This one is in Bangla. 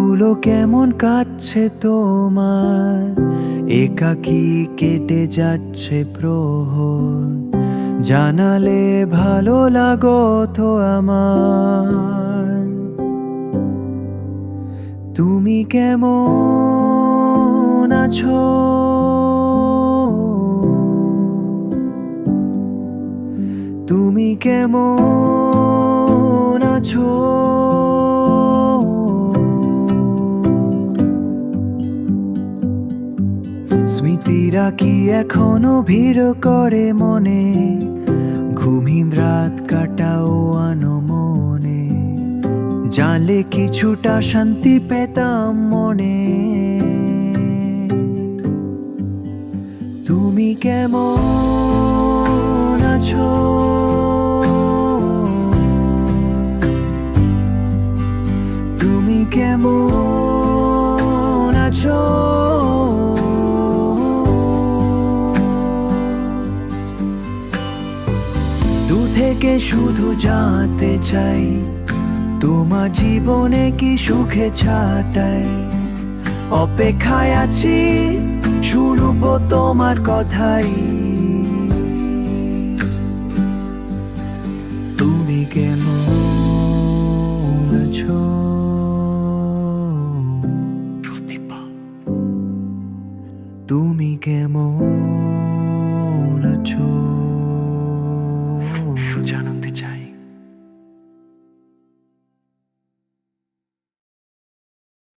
দিনগুলো কেমন কাটছে তোমার, একাকী কেটে যাচ্ছে প্রহর। জানালে ভালো লাগো তো আমার। তুমি কেমন আছো, তুমি কেমন আছো? স্মৃতিরা কি এখনো ভিড় করে মনে, ঘুমহীন রাত কাটাও আনমনে। জানলে কিছুটা শান্তি পেতাম মনে। তুমি কেমন আছো, তুমি কেমন আছো? দূর থেকে শুধু জানতে চাই, তোমার জীবনে কি সুখে ছাটাই। অপেক্ষায় আছি, শুনবো তোমার কথাই। তুমি কেমন আছো? তুমি কেমন